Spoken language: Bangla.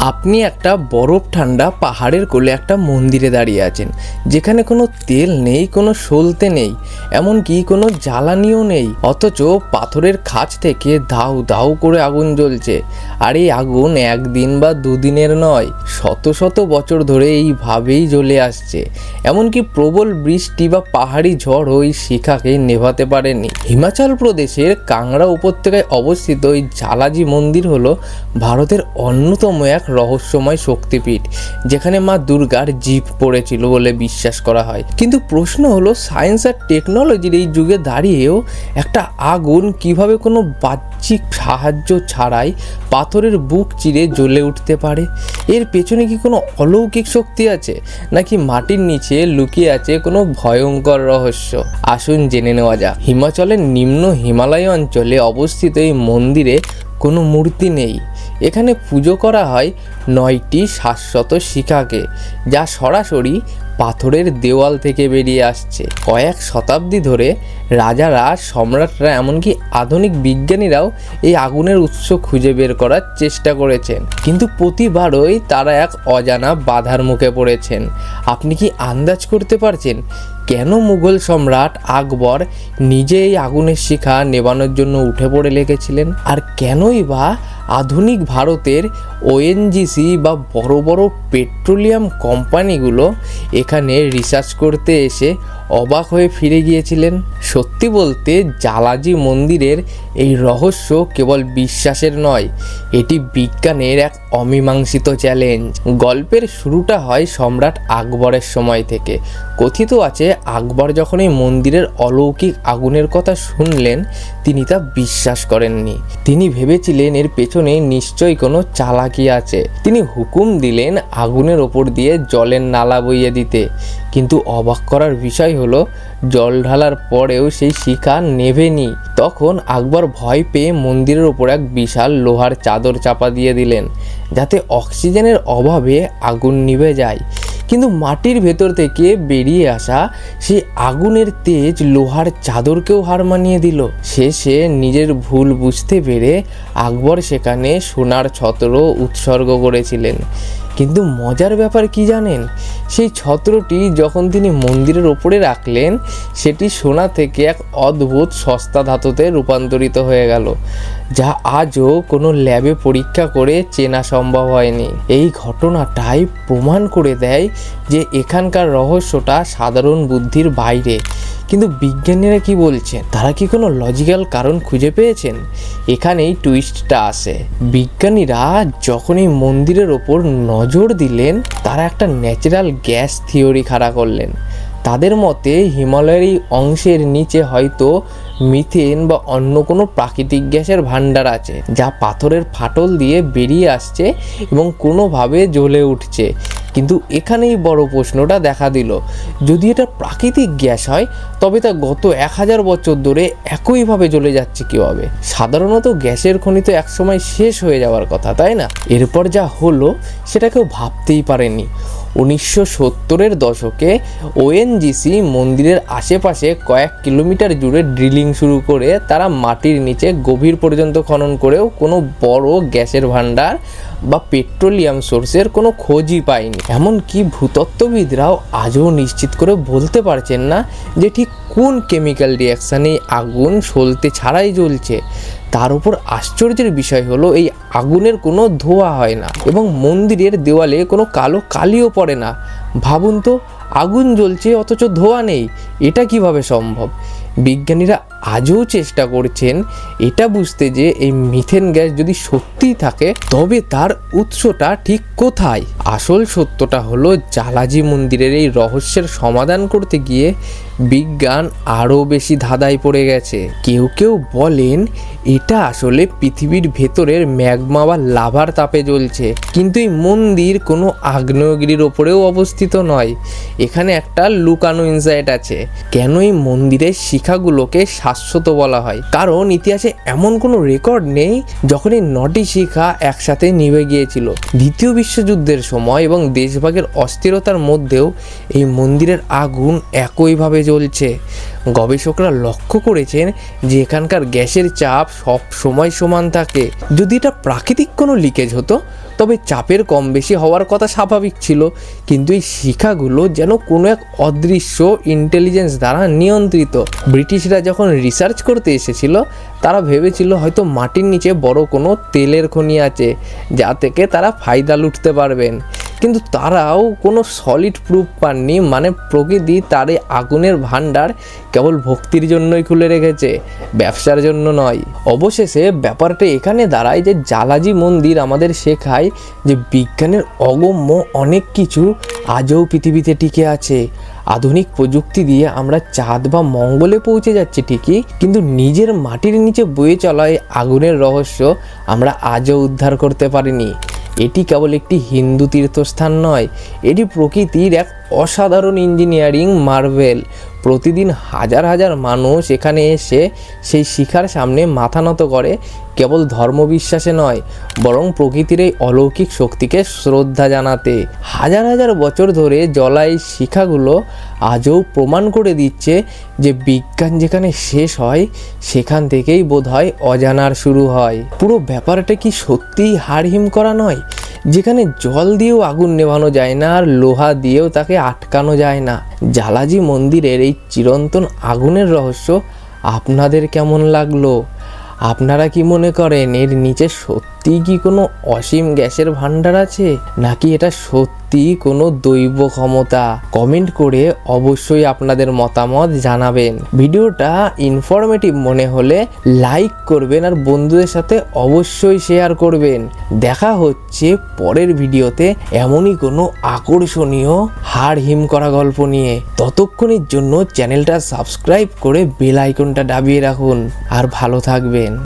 আপনি একটা বরফ ঠান্ডা পাহাড়ের কোলে একটা মন্দিরে দাঁড়িয়ে আছেন, যেখানে কোনো তেল নেই, কোনো সলতে নেই, এমনকি কোনো জ্বালানিও নেই, অথচ পাথরের খাঁজ থেকে দাউ দাউ করে আগুন জ্বলছে। আর এই আগুন একদিন বা দুদিনের নয়, শত শত বছর ধরে এইভাবেই জ্বলে আসছে। এমনকি প্রবল বৃষ্টি বা পাহাড়ি ঝড় ওই শিখাকে নেভাতে পারেনি। হিমাচল প্রদেশের কাংড়া উপত্যকায় অবস্থিত এই ঝালাজি মন্দির হলো ভারতের অন্যতম এক রহস্যময় শক্তিপীঠ, যেখানে মা দুর্গার জিভ পড়েছিল বলে বিশ্বাস করা হয়। কিন্তু প্রশ্ন হলো, সায়েন্স আর টেকনোলজির এই যুগে দাঁড়িয়েও একটা আগুন কিভাবে কোনো বাহ্যিক সাহায্য ছাড়াই পাথরের বুক চিরে জ্বলে উঠতে পারে? এর পেছনে কি কোনো অলৌকিক শক্তি আছে, নাকি মাটির নিচে লুকিয়ে আছে কোনো ভয়ঙ্কর রহস্য? আসুন জেনে নেওয়া যাক। হিমাচলের নিম্ন হিমালয় অঞ্চলে অবস্থিত এই মন্দিরে কোনো মূর্তি নেই। এখানে পুজো করা হয় 9টি শাশ্বত শিখাকে, যা সরাসরি পাথরের দেওয়াল থেকে বেরিয়ে আসছে। কয়েক শতাব্দী ধরে রাজারা, সম্রাটরা, এমনকি আধুনিক বিজ্ঞানীরাও এই আগুনের উৎস খুঁজে বের করার চেষ্টা করেছেন, কিন্তু প্রতিবারই তারা এক অজানা বাধার মুখে পড়েছেন। আপনি কি আন্দাজ করতে পারছেন কেন মুঘল সম্রাট আকবর নিজে এই আগুনের শিখা নেভানোর জন্য উঠে পড়ে লেগেছিলেন? আর কেনই বা আধুনিক ভারতের ওএনজিসি বা বড় বড় পেট্রোলিয়াম কোম্পানিগুলো এখানে রিসার্চ করতে এসে অবাক হয়ে ফিরে গিয়েছিলেন? সত্যি বলতে ঝালাজি মন্দিরের এই রহস্য কেবল বিশ্বাসের নয়, এটি বিজ্ঞানের এক অমীমাংসিত চ্যালেঞ্জ। গল্পের শুরুটা হয় সম্রাট আকবরের সময় থেকে। কথিত আছে, আকবর যখন এই মন্দিরের অলৌকিক আগুনের কথা শুনলেন, তিনি তা বিশ্বাস করেননি। তিনি ভেবেছিলেন এর পেছনে নিশ্চয়ই কোনো চালাকি আছে। তিনি হুকুম দিলেন আগুনের ওপর দিয়ে জলের নালা বইয়ে দিতে। কিন্তু অবাক করার বিষয় হলো, জল ঢালার পরেও সেই শিখা নেভেনি। তখন আকবর ভয় পেয়ে মন্দিরের ওপর এক বিশাল লোহার চাদর চাপা দিয়ে দিলেন, যাতে অক্সিজেনের অভাবে আগুন নিভে যায়। কিন্তু মাটির ভেতর থেকে বেরিয়ে আসা সেই আগুনের তেজ লোহার চাদরকেও হার মানিয়ে দিল। শেষে নিজের ভুল বুঝতে পেরে আকবর সেখানে সোনার ছত্র উৎসর্গ করেছিলেন। কিন্তু মজার ব্যাপার কি জানেন? সেই ছত্রটি যখন তিনি মন্দিরের ওপরে রাখলেন, সেটি সোনা থেকে এক অদ্ভুত সস্তা ধাতুতে রূপান্তরিত হয়ে গেল, যা আজও কোনো ল্যাবে পরীক্ষা করে চেনা সম্ভব হয়নি। এই ঘটনাটাই প্রমাণ করে দেয় যে এখানকার রহস্যটা সাধারণ বুদ্ধির বাইরে। কিন্তু বিজ্ঞানীরা কি বলছেন? তারা কি কোনো লজিক্যাল কারণ খুঁজে পেয়েছেন? এখানেই টুইস্টটা আসে। বিজ্ঞানীরা যখন এই মন্দিরের ওপর নজর দিলেন, তারা একটা ন্যাচারাল গ্যাস থিওরি খাড়া করলেন। তাদের মতে হিমালয়ের এই অংশের নিচে হয়তো মিথেন বা অন্য কোনো প্রাকৃতিক গ্যাসের ভাণ্ডার আছে, যা পাথরের ফাটল দিয়ে বেরিয়ে আসছে এবং কোনোভাবে জ্বলে উঠছে। কিন্তু এখানেই বড় প্রশ্নটা দেখা দিল, যদি এটা প্রাকৃতিক গ্যাস হয়, তবে তা গত 1000 বছর ধরে একইভাবে জ্বলে যাচ্ছে কীভাবে? সাধারণত গ্যাসের খনি তো একসময় শেষ হয়ে যাওয়ার কথা, তাই না? এরপর যা হলো সেটা কেউ ভাবতেই পারেনি। 1970-এর দশকে ওএনজিসি মন্দিরের আশেপাশে কয়েক কিলোমিটার জুড়ে ড্রিলিং শুরু করে তারা মাটির নিচে গভীর পর্যন্ত খনন করেও কোনো বড় গ্যাসের ভাণ্ডার বা পেট্রোলিয়াম সোর্সের কোনো খোঁজই পায়নি। এমনকি ভূতত্ত্ববিদরাও আজও নিশ্চিত করে বলতে পারছেন না যে ঠিক কোন কেমিক্যাল রিয়াকশানে আগুন সলতে ছাড়াই জ্বলছে। তার উপর আশ্চর্যের বিষয় হলো, এই আগুনের কোনো ধোঁয়া হয় না এবং মন্দিরের দেওয়ালে কোনো কালো কালিও পড়ে না। ভাবুন তো, আগুন জ্বলছে অথচ ধোঁয়া নেই, এটা কিভাবে সম্ভব? বিজ্ঞানীরা আজও চেষ্টা করছেন এটা বুঝতে যে এই মিথেন গ্যাস যদি সত্যিই থাকে, তবে তার উৎসটা ঠিক কোথায়। আসল সত্যটা হলো, ঝালাজি মন্দিরের এই রহস্যের সমাধান করতে গিয়ে বিজ্ঞান আরও বেশি ধাঁধায় পড়ে গেছে। কেউ কেউ বলেন এটা আসলে পৃথিবীর ভেতরের ম্যাগমা বা লাভার তাপে জ্বলছে, কিন্তু এই মন্দির কোনো আগ্নেয়গিরির ওপরেও অবস্থিত নয়। এখানে একটা লুকানো ইনসাইট আছে। কেন এই মন্দিরের শিখাগুলোকে শাশ্বত বলা হয়? কারণ ইতিহাসে এমন কোনো রেকর্ড নেই যখন এই 9টি শিখা একসাথে নিভে গিয়েছিল। দ্বিতীয় বিশ্বযুদ্ধের সময় এবং দেশভাগের অস্থিরতার মধ্যেও এই মন্দিরের আগুন একইভাবে জ্বলছে। গবেষকরা লক্ষ্য করেছেন যে এখানকার গ্যাসের চাপ সব সময় সমান থাকে। যদি এটা প্রাকৃতিক কোনো লিকেজ হতো, তবে চাপের কম বেশি হওয়ার কথা স্বাভাবিক ছিল, কিন্তু এই শিখাগুলো যেন কোনো এক অদৃশ্য ইন্টেলিজেন্স দ্বারা নিয়ন্ত্রিত। ব্রিটিশরা যখন রিসার্চ করতে এসেছিল তারা ভেবেছিল হয়তো মাটির নিচে বড় কোনো তেলের খনি আছে যা থেকে তারা ফায়দা লুটতে পারবেন, কিন্তু তারাও কোনো সলিড প্রুফ পাননি। মানে প্রকৃতি তার এই আগুনের ভাণ্ডার কেবল ভক্তির জন্যই খুলে রেখেছে, ব্যবসার জন্য নয়। অবশেষে ব্যাপারটা এখানে দাঁড়ায় যে জালাজি মন্দির আমাদের শেখায় যে বিজ্ঞানের অগম্য অনেক কিছু আজও পৃথিবীতে টিকে আছে। আধুনিক প্রযুক্তি দিয়ে আমরা চাঁদ বা মঙ্গলে পৌঁছে যাচ্ছি ঠিকই, কিন্তু নিজের মাটির নিচে বয়ে চলা এই আগুনের রহস্য আমরা আজও উদ্ধার করতে পারিনি। এটি কেবল একটি হিন্দু তীর্থস্থান নয়, এটি প্রকৃতির এক অসাধারণ ইঞ্জিনিয়ারিং মার্ভেল। প্রতিদিন হাজার হাজার মানুষ এখানে এসে সেই শিখার সামনে মাথা নত করে, কেবল ধর্মবিশ্বাসে নয় বরং প্রকৃতির এই অলৌকিক শক্তিকে শ্রদ্ধা জানাতে। হাজার হাজার বছর ধরে জ্বলা এই শিখাগুলো আজও প্রমাণ করে দিচ্ছে যে বিজ্ঞান যেখানে শেষ হয় সেখান থেকেই বোধহয় অজানার শুরু হয়। পুরো ব্যাপারটা কি সত্যিই হাড়হিম করা নয়? যেখানে জল দিয়েও আগুন নেভানো যায় না আর লোহা দিয়েও তাকে আটকানো যায় না। জালাজি মন্দিরের এই চিরন্তন আগুনের রহস্য আপনাদের কেমন লাগলো? আপনারা কি মনে করেন এর নিচে সত্যিই কি কোনো অসীম গ্যাসের ভাণ্ডার আছে, নাকি এটা সত্যি কোনো দৈব ক্ষমতা? কমেন্ট করে অবশ্যই আপনাদের মতামত জানাবেন। ভিডিওটা ইনফরমেটিভ মনে হলে লাইক করবেন আর বন্ধুদের সাথে অবশ্যই শেয়ার করবেন। দেখা হচ্ছে পরের ভিডিওতে এমনই কোনো আকর্ষণীয় হাড় হিম করা গল্প নিয়ে। ততক্ষণের জন্য চ্যানেলটা সাবস্ক্রাইব করে বেল আইকনটা দাবিয়ে রাখুন আর ভালো থাকবেন।